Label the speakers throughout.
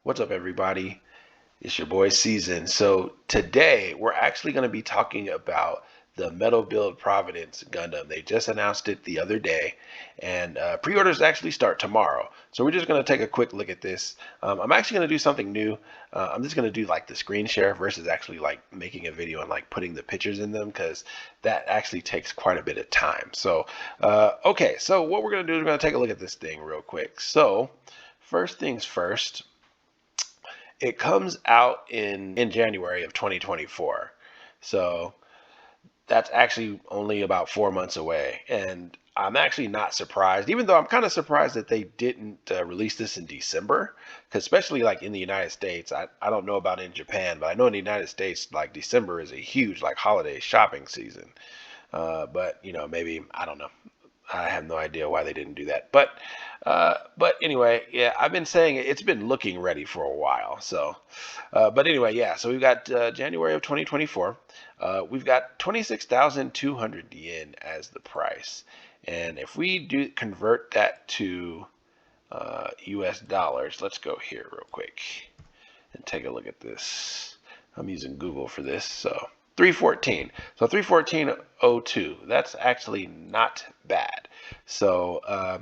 Speaker 1: What's up, everybody? It's your boy Season. So today we're actually going to be talking about the Metal Build Providence Gundam. They just announced it the other day, and pre-orders actually start tomorrow. So we're just going to take a quick look at this. I'm actually going to do something new. I'm just going to do like the screen share versus actually like making a video and like putting the pictures in them because that actually takes quite a bit of time. So okay, so what we're going to do is we're going to take a look at this thing real quick. So first things first. It comes out in January of 2024. So that's actually only about 4 months away. And I'm actually not surprised, even though I'm kind of surprised that they didn't release this in December, because especially like in the United States, I don't know about in Japan, but I know in the United States, like December is a huge like holiday shopping season. But you know, maybe I don't know. I have no idea why they didn't do that. But anyway, yeah, I've been saying it's been looking ready for a while. So, but anyway, yeah. So we've got January of 2024. We've got 26,200 yen as the price, and if we do convert that to U.S. dollars, let's go here real quick and take a look at this. I'm using Google for this, so 314. So 314.02. That's actually not bad. So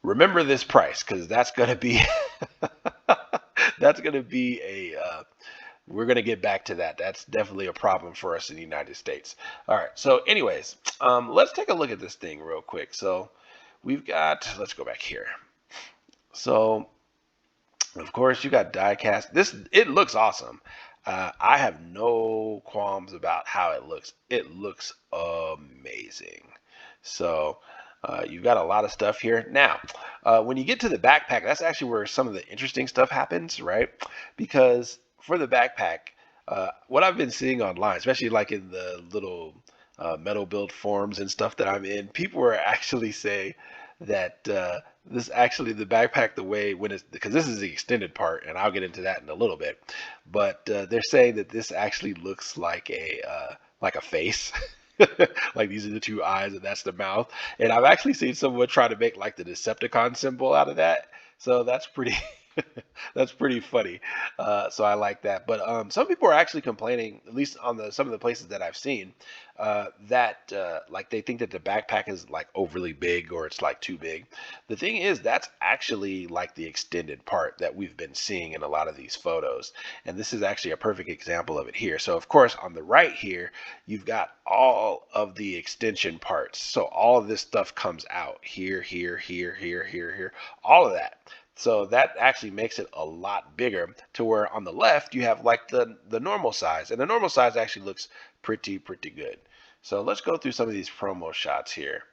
Speaker 1: remember this price because that's gonna be that's gonna be a we're gonna get back to that. That's definitely a problem for us in the United States. All right. So, anyways, let's take a look at this thing real quick. So we've got. Let's go back here. So of course, you got diecast. This it looks awesome. I have no qualms about how it looks. It looks amazing. So you've got a lot of stuff here. Now, when you get to the backpack, that's actually where some of the interesting stuff happens, right? Because for the backpack, what I've been seeing online, especially like in the little metal build forums and stuff that I'm in, people are actually saying that this actually the backpack the way when it's because this is the extended part and I'll get into that in a little bit, but they're saying that this actually looks like a face. Like these are the two eyes and that's the mouth, and I've actually seen someone try to make like the Decepticon symbol out of that, so that's pretty that's pretty funny. So I like that. But some people are actually complaining, at least on the some of the places that I've seen, that like they think that the backpack is like overly big or it's like too big. The thing is, that's actually like the extended part that we've been seeing in a lot of these photos, and this is actually a perfect example of it here. So of course, on the right here, you've got all of the extension parts. So all of this stuff comes out here, here, here, here, here, here, all of that. So that actually makes it a lot bigger to where on the left you have like the normal size, and the normal size actually looks pretty good. So let's go through some of these promo shots here.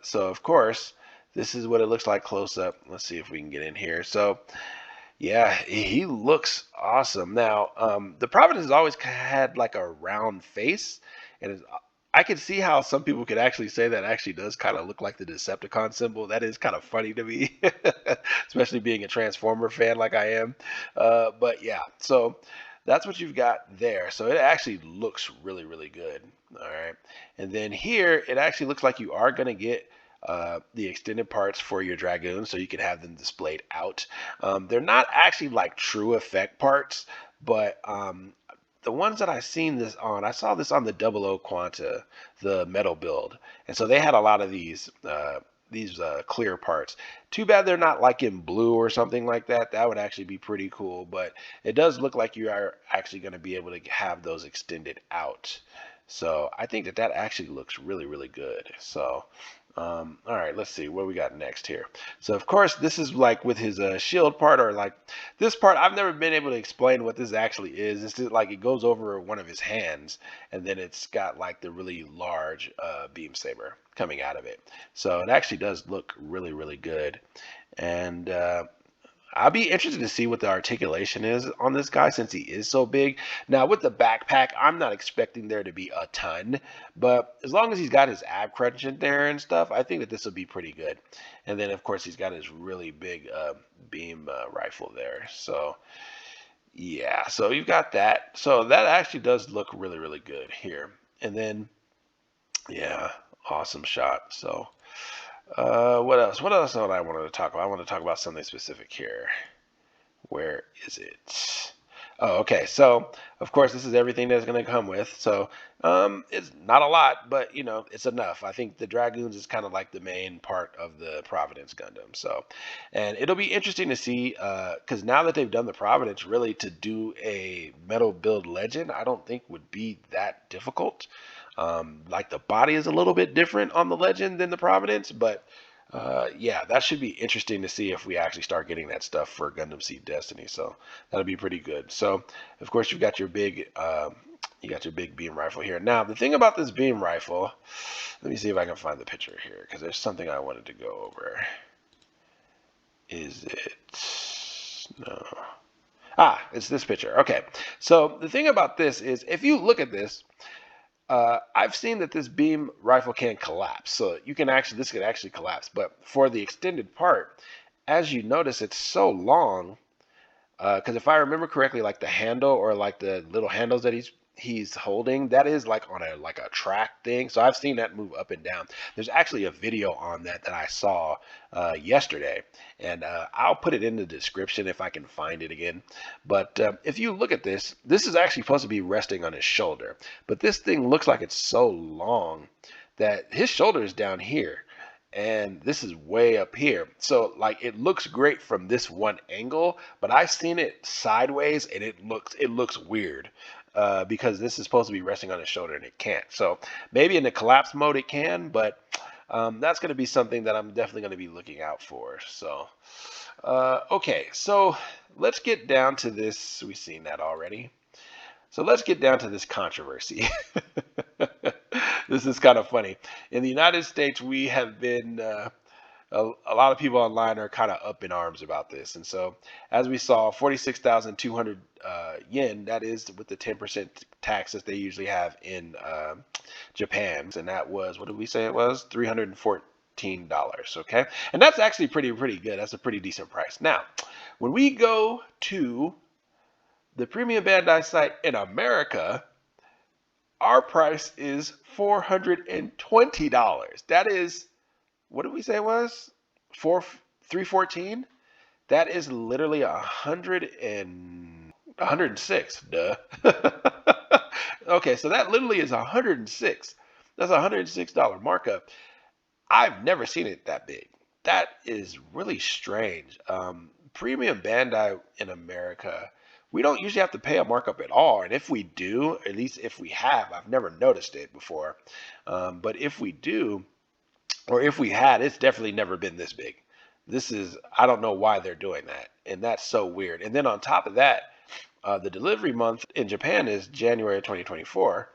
Speaker 1: So of course, this is what it looks like close up. Let's see if we can get in here. So yeah, he looks awesome. Now, the Providence has always had like a round face, and I can see how some people could actually say that actually does kind of look like the Decepticon symbol. That is kind of funny to me, especially being a Transformer fan like I am. But yeah, so that's what you've got there. So it actually looks really good. All right, and then here it actually looks like you are going to get the extended parts for your Dragoons so you can have them displayed out. They're not actually like true effect parts, but the ones that I've seen this on, I saw this on the Double O Quanta, the metal build, and so they had a lot of these clear parts. Too bad they're not like in blue or something like that. That would actually be pretty cool, but it does look like you are actually going to be able to have those extended out. So I think that that actually looks really good. So all right, let's see what we got next here. So of course, this is like with his shield part, or like this part. I've never been able to explain what this actually is. It's just like it goes over one of his hands, and then it's got like the really large beam saber coming out of it. So it actually does look really good, and I'll be interested to see what the articulation is on this guy since he is so big. Now, with the backpack, I'm not expecting there to be a ton, but as long as he's got his ab crunch in there and stuff, I think that this will be pretty good. And then, of course, he's got his really big beam rifle there. So, yeah, so you've got that. So that actually does look really good here. And then, yeah, awesome shot. So, what else? What else do I want to talk about? I want to talk about something specific here. Where is it? Oh, okay. So, of course, this is everything that's going to come with. So, it's not a lot, but it's enough. I think the Dragoons is kind of like the main part of the Providence Gundam. So, and it'll be interesting to see, because now that they've done the Providence, really to do a metal build legend, I don't think would be that difficult. Like the body is a little bit different on the legend than the Providence, but yeah, that should be interesting to see if we actually start getting that stuff for Gundam Seed Destiny. So that'll be pretty good. So of course you've got your big beam rifle here. Now the thing about this beam rifle, let me see if I can find the picture here because there's something I wanted to go over. Is it no? Ah, it's this picture. Okay. So the thing about this is if you look at this. I've seen that this beam rifle can collapse, so this can actually collapse. But for the extended part, as you notice, it's so long. Because if I remember correctly, like the handle or like the little handles that he's holding, that is like on a track thing. So I've seen that move up and down. There's actually a video on that I saw yesterday, and I'll put it in the description if I can find it again. But if you look at this, this is actually supposed to be resting on his shoulder, but this thing looks like it's so long that his shoulder is down here and this is way up here. So like it looks great from this one angle, but I've seen it sideways and it looks weird because this is supposed to be resting on his shoulder and it can't. So maybe in the collapse mode it can, but that's going to be something that I'm definitely going to be looking out for. So okay, so let's get down to this. We've seen that already. So let's get down to this controversy. This is kind of funny. In the United States, we have been, a lot of people online are kind of up in arms about this. And so, as we saw, 46,200 yen, that is with the 10% tax that they usually have in Japan. And that was, what did we say it was? $314. Okay. And that's actually pretty good. That's a pretty decent price. Now, when we go to the Premium Bandai site in America, our price is $420. That is, what did we say it was? 314? That is literally 106. Duh. Okay, so that literally is 106. That's a $106 markup. I've never seen it that big. That is really strange. Premium Bandai in America, we don't usually have to pay a markup at all. And if we do, at least if we have, I've never noticed it before. But if we do, or if we had, it's definitely never been this big. I don't know why they're doing that. And that's so weird. And then on top of that, the delivery month in Japan is January 2024.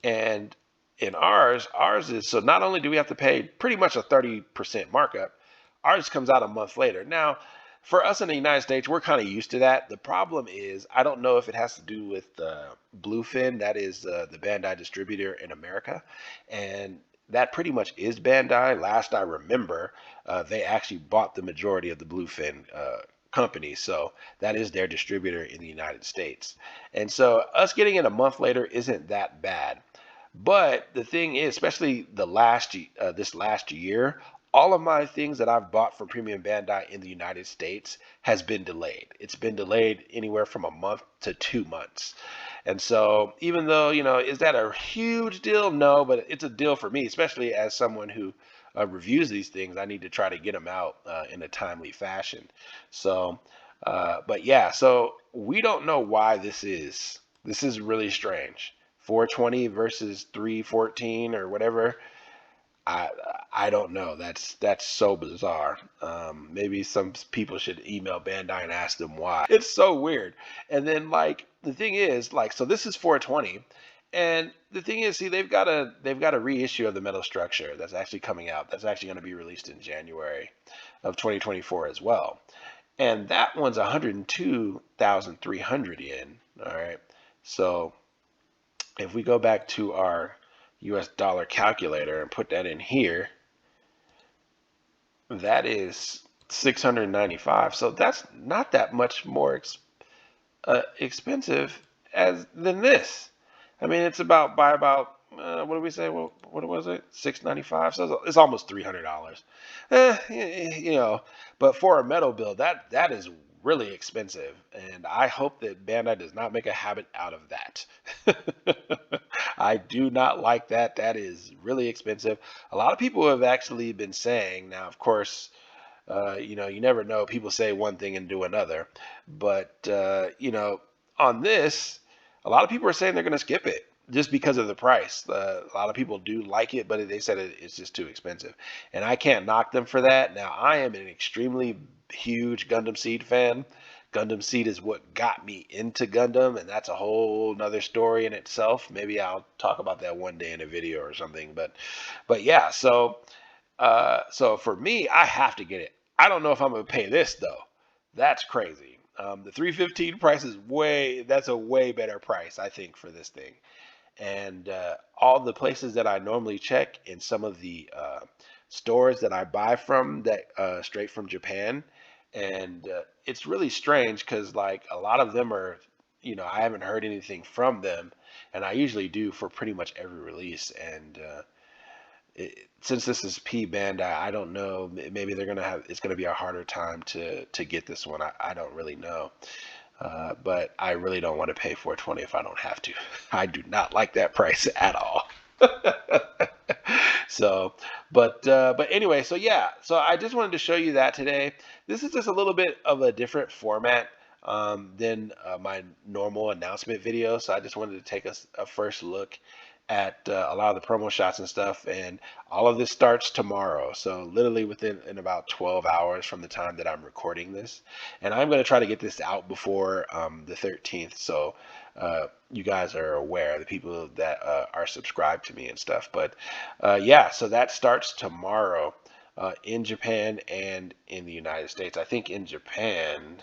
Speaker 1: And in ours is, so not only do we have to pay pretty much a 30% markup, ours comes out a month later. Now, for us in the United States, we're kind of used to that. The problem is, I don't know if it has to do with Bluefin, that is the Bandai distributor in America. And that pretty much is Bandai. Last I remember, they actually bought the majority of the Bluefin company. So that is their distributor in the United States. And so us getting it a month later isn't that bad. But the thing is, especially this last year, all of my things that I've bought from Premium Bandai in the United States has been delayed. It's been delayed anywhere from a month to 2 months. And so even though, is that a huge deal? No, but it's a deal for me, especially as someone who reviews these things. I need to try to get them out in a timely fashion. So, but yeah, so we don't know why this is. This is really strange. 420 versus 314 or whatever. I don't know. That's so bizarre. Maybe some people should email Bandai and ask them why. It's so weird. And then like the thing is, like, so this is 420, and the thing is, see, they've got a reissue of the metal structure that's actually coming out. That's actually going to be released in January of 2024 as well. And that one's 102,300 yen. All right. So if we go back to our US dollar calculator and put that in here, that is 695. So that's not that much more expensive than this. I mean, it's about what do we say? What was it? 695. So it's almost $300. But for a metal build, that is really expensive, and I hope that Bandai does not make a habit out of that. I do not like that. That is really expensive. A lot of people have actually been saying, now, of course, you never know. People say one thing and do another. But, on this, a lot of people are saying they're going to skip it just because of the price. A lot of people do like it, but they said it's just too expensive. And I can't knock them for that. Now, I am an extremely huge Gundam Seed fan. Gundam Seed is what got me into Gundam, and that's a whole nother story in itself. Maybe I'll talk about that one day in a video or something. But yeah, so for me, I have to get it. I don't know if I'm gonna pay this though. That's crazy. The 315 price is that's a way better price, I think, for this thing. And all the places that I normally check in some of the stores that I buy from that straight from Japan, and it's really strange because like a lot of them are, I haven't heard anything from them, and I usually do for pretty much every release. And since this is P-Bandai, I don't know. Maybe it's gonna be a harder time to get this one. I don't really know. But I really don't want to pay 420 if I don't have to. I do not like that price at all. So, but anyway, so yeah, so I just wanted to show you that today. This is just a little bit of a different format than my normal announcement video. So I just wanted to take a first look at a lot of the promo shots and stuff. And all of this starts tomorrow. So literally in about 12 hours from the time that I'm recording this. And I'm going to try to get this out before the 13th. So you guys are aware, the people that are subscribed to me and stuff. But yeah, so that starts tomorrow in Japan and in the United States. I think in Japan,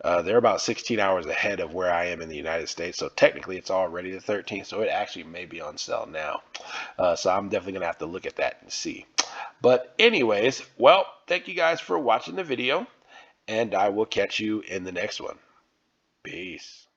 Speaker 1: they're about 16 hours ahead of where I am in the United States. So technically it's already the 13th. So it actually may be on sale now. So I'm definitely going to have to look at that and see. But anyways, well, thank you guys for watching the video. And I will catch you in the next one. Peace.